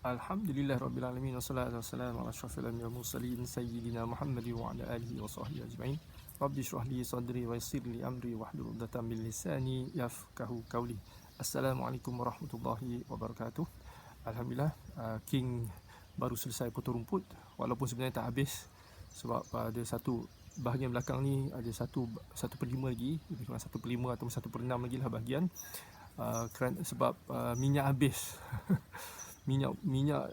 Alhamdulillah Rabbil Alamin. Wassalatu wassalamu ala asyrafil anbiya'i wal mursalin Sayyidina Muhammad wa ala alihi wa sahbihi ajma'in. Rabbi shrah li sadri wa yassir li amri wahlul 'uqdatam min lisani yafqahu qawli. Assalamualaikum warahmatullahi wabarakatuh. Alhamdulillah, King baru selesai potong rumput. Walaupun sebenarnya tak habis, sebab ada satu bahagian belakang ni ada 1/5 lagi, lebih kurang 1/5 atau 1/6 lagi lah bahagian, sebab minyak habis. minyak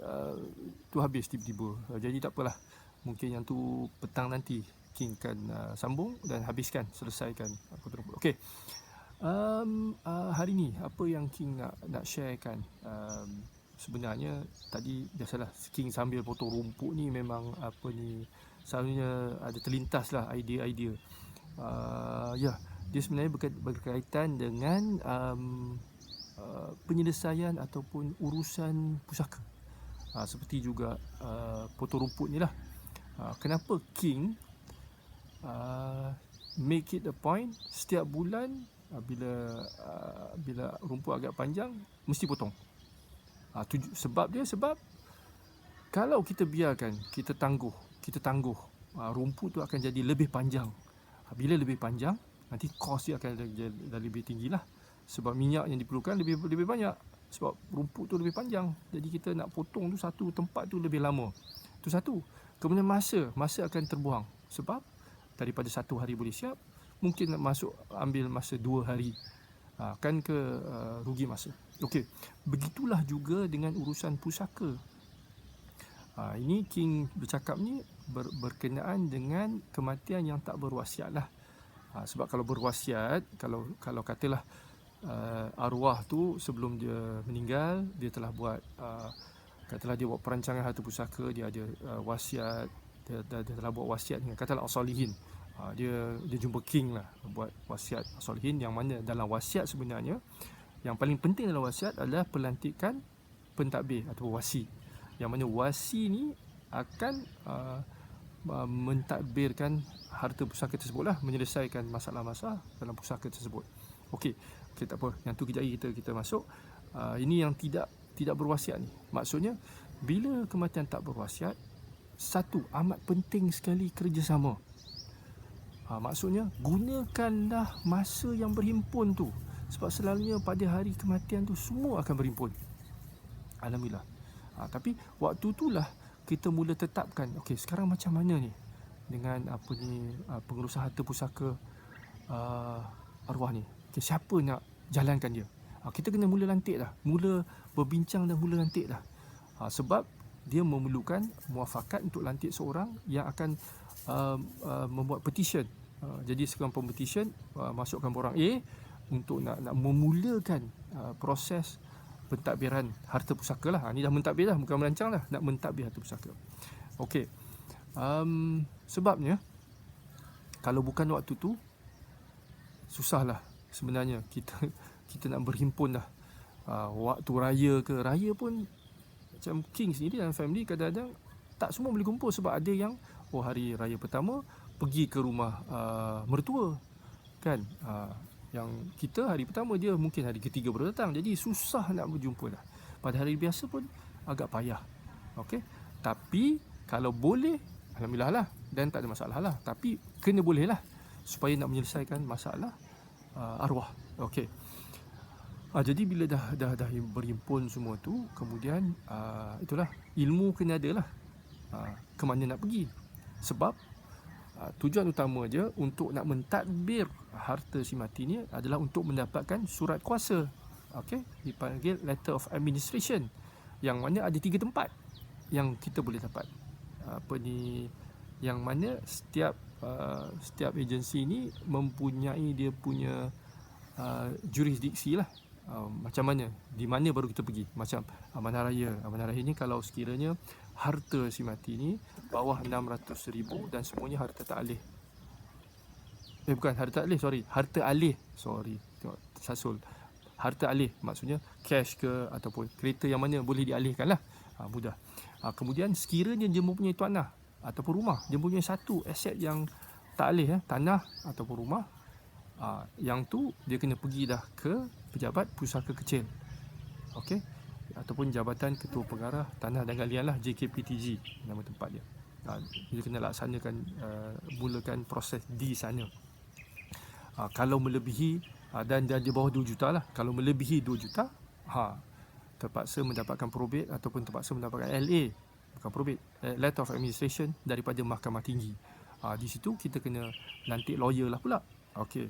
tu habis tiba-tiba. Jadi tak apalah, mungkin yang tu petang nanti King kan sambung dan habiskan, selesaikan potong rumput. Okey, hari ni apa yang King nak sharekan, sebenarnya tadi biasalah King sambil potong rumput ni memang selalunya ada terlintas lah idea-idea. Dia sebenarnya berkaitan dengan penyelesaian ataupun urusan pusaka, seperti juga potong rumput ni lah. Kenapa King make it a point setiap bulan, bila rumput agak panjang mesti potong. Sebab kalau kita biarkan, kita tangguh, rumput tu akan jadi lebih panjang. Bila lebih panjang, nanti kos dia akan dah lebih tinggi lah, sebab minyak yang diperlukan lebih banyak, sebab rumput tu lebih panjang. Jadi kita nak potong tu satu tempat tu lebih lama. Tu satu. Kemudian masa akan terbuang, sebab daripada 1 hari boleh siap, mungkin nak ambil masa 2 hari. Kan rugi masa. Okey, begitulah juga dengan urusan pusaka. Ini King bercakap ni berkenaan dengan kematian yang tak berwasiat lah. Sebab kalau berwasiat, kalau katalah arwah tu sebelum dia meninggal, dia telah buat katalah dia buat perancangan harta pusaka, dia ada wasiat, dia telah buat wasiat dengan katalah as-solihin. Dia jumpa King lah, buat wasiat as-solihin, yang mana dalam wasiat sebenarnya yang paling penting dalam wasiat adalah pelantikan pentadbir atau wasi, yang mana wasi ni akan mentadbirkan harta pusaka tersebut lah, menyelesaikan masalah-masalah dalam pusaka tersebut. Okey, tak apa, yang tu kejap lagi kita masuk. Ini yang tidak berwasiat ni. Maksudnya bila kematian tak berwasiat, satu amat penting sekali kerjasama. Maksudnya gunakanlah masa yang berhimpun tu, sebab selalunya pada hari kematian tu semua akan berhimpun. Alhamdulillah. Tapi waktu itulah kita mula tetapkan, okey, sekarang macam mana ni dengan pengurusan harta pusaka arwah ni. Okay, siapa nak jalankan dia? Kita kena mula lantik dah, mula berbincang dan mula lantik dah. Sebab dia memerlukan muafakat untuk lantik seorang yang akan membuat petition. Jadi sekarang petition, masukkan orang A untuk nak memulakan proses pentadbiran harta pusaka lah. Ni dah mentadbir dah, bukan merancang dah, nak mentadbir harta pusaka. Okey, sebabnya kalau bukan waktu tu, susahlah sebenarnya kita nak berhimpun dah. Waktu raya pun macam King sendiri dan family kadang-kadang tak semua boleh kumpul, sebab ada yang hari raya pertama pergi ke rumah mertua kan. Yang kita hari pertama, dia mungkin hari ketiga baru datang, jadi susah nak berjumpa dah. Pada hari biasa pun agak payah. Okey, tapi kalau boleh, alhamdulillah lah, dan tak ada masalah lah. Tapi kena boleh lah, supaya nak menyelesaikan masalah arwah. Okey. Jadi bila dah berhimpun semua tu, kemudian itulah ilmu kena ada lah. Ke mana nak pergi? Sebab tujuan utama dia untuk nak mentadbir harta si mati ni adalah untuk mendapatkan surat kuasa. Okey, dipanggil letter of administration, yang mana ada 3 tempat yang kita boleh dapat. Yang mana setiap agensi ni mempunyai dia punya jurisdiksi lah. Macam mana, di mana baru kita pergi. Macam Amanah Raya ni, kalau sekiranya harta si mati ni bawah 600,000 dan semuanya harta ta'alih. Bukan harta alih, harta alih, tengok tersasul. Harta alih maksudnya cash ke ataupun kereta yang mana boleh dialihkan lah, mudah. Kemudian sekiranya dia mempunyai tanah ataupun rumah, dia mempunyai satu aset yang ta'alih, tanah ataupun rumah, yang tu dia kena pergi dah ke pejabat pusaka kecil. Okey, ataupun Jabatan Ketua Pengarah Tanah dan Galian lah, JKPTG nama tempat dia. Dia kena laksanakan mulakan proses di sana. Kalau melebihi dan di bawah 2 juta lah. Kalau melebihi 2 juta, terpaksa mendapatkan probate ataupun terpaksa mendapatkan LA, bukan probate, Letter of Administration daripada Mahkamah Tinggi. Di situ kita kena lantik lawyer lah pula. Okey.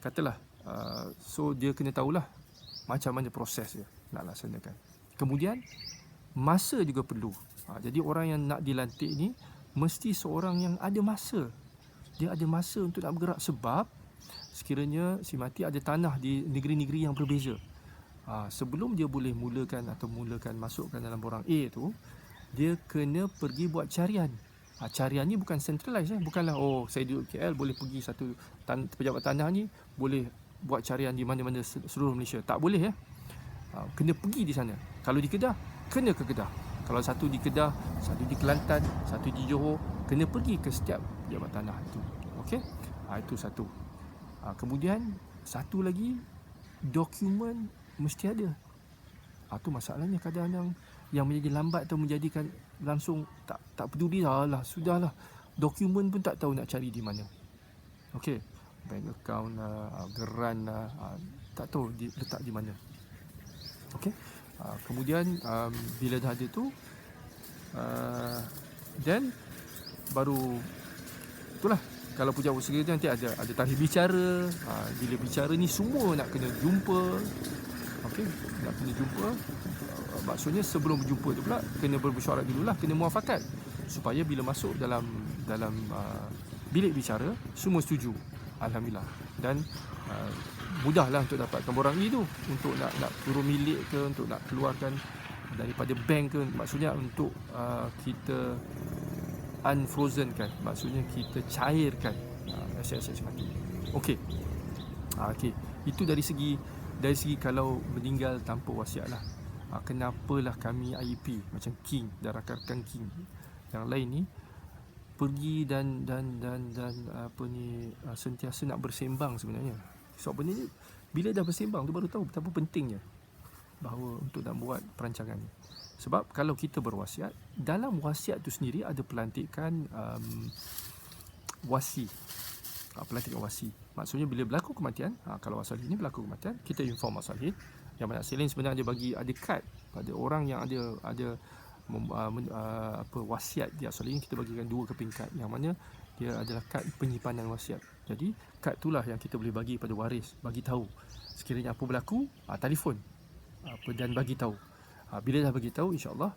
Katalah so dia kena tahulah macam mana proses dia nak laksanakan. Kemudian masa juga perlu. Jadi orang yang nak dilantik ni mesti seorang yang ada masa. Dia ada masa untuk nak bergerak, sebab sekiranya si mati ada tanah di negeri-negeri yang berbeza. Sebelum dia boleh mulakan masukkan dalam borang A tu, dia kena pergi buat carian. Carian ni bukan centralized, bukanlah saya duduk KL boleh pergi satu pejabat tanah ni boleh buat carian di mana-mana seluruh Malaysia. Tak boleh kena pergi di sana. Kalau di Kedah, kena ke Kedah. Kalau satu di Kedah, satu di Kelantan, satu di Johor, kena pergi ke setiap pejabat tanah itu. Okey? Itu satu. Kemudian satu lagi, dokumen mesti ada. Tu masalahnya kadang-kadang yang menjadi lambat atau menjadikan langsung tak peduli lah, sudahlah. Dokumen pun tak tahu nak cari di mana. Okey, bank account lah, geran lah, tak tahu letak di mana. Okey. Kemudian bila dah ada tu, then baru itulah, kalau pejabat segera nanti ada tarikh bicara. Bila bicara ni semua nak kena jumpa. Okey, nak kena jumpa. Maksudnya sebelum berjumpa tu pula kena bermesyuarat dululah, kena muafakat supaya bila masuk dalam bilik bicara semua setuju. Alhamdulillah. Dan mudahlah untuk dapatkan borang E tu, untuk nak turun milik ke, untuk nak keluarkan daripada bank ke, maksudnya untuk kita unfrozen kan, maksudnya kita cairkan aset-aset mati. Okey. Okey, itu dari segi kalau meninggal tanpa wasiat lah. Kenapalah kami IEP macam King dan rakan-rakan King yang lain ni pergi dan sentiasa nak bersembang sebenarnya. Sebab benda ni bila dah bersembang tu baru tahu betapa pentingnya bahawa untuk nak buat perancangan ni. Sebab kalau kita berwasiat, dalam wasiat tu sendiri ada pelantikan wasi. Pelantikan wasi. Maksudnya bila berlaku kematian, kalau asal ini berlaku kematian, kita inform asal ini. Yang mana asal ini sebenarnya ada kad pada orang yang ada wasiat di asal ini. Kita bagikan 2 keping kad, yang mana dia adalah kad penyimpanan wasiat. Jadi kad itulah yang kita boleh bagi pada waris, bagi tahu sekiranya apa berlaku, telefon dan bagi tahu. Bila dah bagi tahu, insya-Allah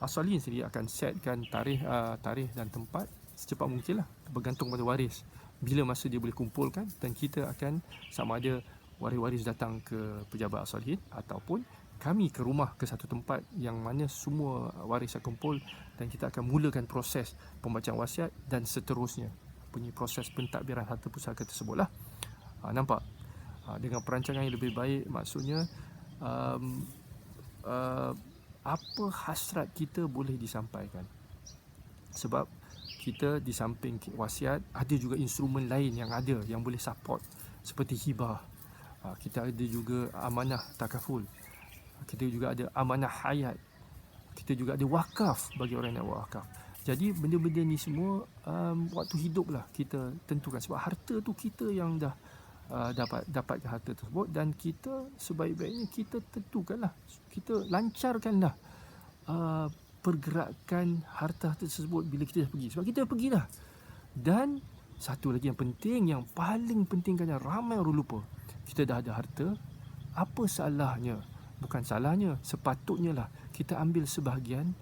Asalin sendiri akan setkan tarikh dan tempat secepat mungkin lah, bergantung pada waris bila masa dia boleh kumpulkan, dan kita akan sama ada waris-waris datang ke pejabat Asalin ataupun kami ke rumah, ke satu tempat yang mana semua waris akan kumpul, dan kita akan mulakan proses pembacaan wasiat dan seterusnya punya proses pentadbiran harta pusaka tersebut lah. Nampak? Dengan perancangan yang lebih baik, maksudnya apa hasrat kita boleh disampaikan. Sebab kita di samping wasiat, ada juga instrumen lain yang boleh support, seperti hibah. Kita ada juga amanah takaful. Kita juga ada amanah hayat. Kita juga ada wakaf bagi orang yang nak wakaf. Jadi benda-benda ni semua waktu hidup lah kita tentukan. Sebab harta tu kita yang dah dapatkan harta tersebut, dan kita sebaik-baiknya kita tentukanlah, kita lancarkanlah pergerakan harta tersebut bila kita dah pergi. Sebab kita dah pergi dah. Dan satu lagi yang penting, yang paling penting kan, yang ramai orang lupa, kita dah ada harta. Apa salahnya? Bukan salahnya, sepatutnya lah kita ambil sebahagian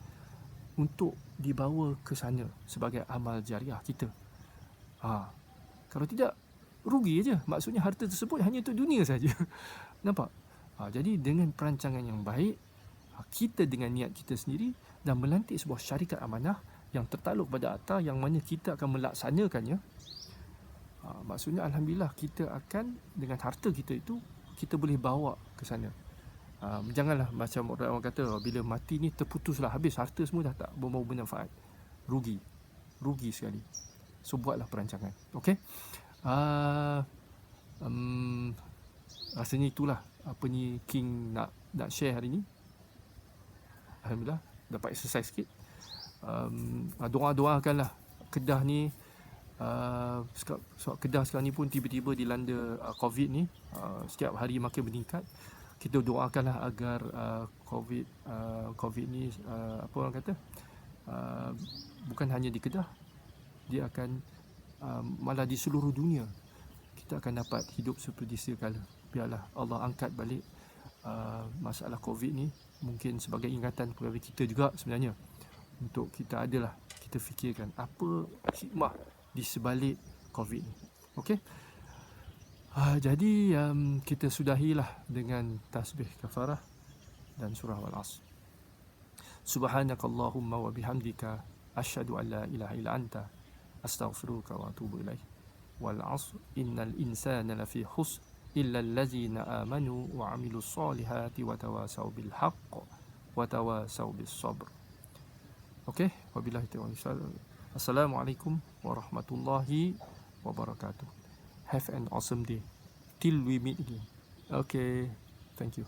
untuk dibawa ke sana sebagai amal jariah kita. Kalau tidak, rugi aja. Maksudnya harta tersebut hanya untuk dunia saja. Nampak? Jadi dengan perancangan yang baik, kita dengan niat kita sendiri, dan melantik sebuah syarikat amanah yang tertakluk pada akta, yang mana kita akan melaksanakannya. Maksudnya alhamdulillah, kita akan dengan harta kita itu, kita boleh bawa ke sana. Janganlah macam orang kata, bila mati ni terputuslah, habis harta semua dah tak berbau bermanfaat. Rugi sekali. So buatlah perancangan. Okey. Rasanya itulah apa ni King nak nak share hari ni. Alhamdulillah dapat exercise sikit. Doa-doakanlah Kedah ni. Sebab Kedah sekarang ni pun tiba-tiba dilanda COVID ni, setiap hari makin meningkat. Kita doakanlah agar COVID ni apa orang kata, bukan hanya di Kedah, dia akan malah di seluruh dunia kita akan dapat hidup seperti sedia kala. Biarlah Allah angkat balik masalah COVID ni, mungkin sebagai ingatan kepada kita juga sebenarnya, untuk kita kita fikirkan apa hikmah di sebalik COVID ni. Okey. Jadi kita sudahilah dengan tasbih kafarah dan surah Wal-Asr. Subhanakallahumma wa bihamdika asyhadu an la ilaha illa anta astaghfiruka wa atubu ilaik. Wal 'asr innal insana lafi khusr illa allazina amanu wa 'amilus solihati wa tawasaw bil haqq wa tawasaw bis sabr. Okey, wabillahi taufiq. Assalamualaikum warahmatullahi wabarakatuh. Have an awesome day till we meet again. Okay, thank you.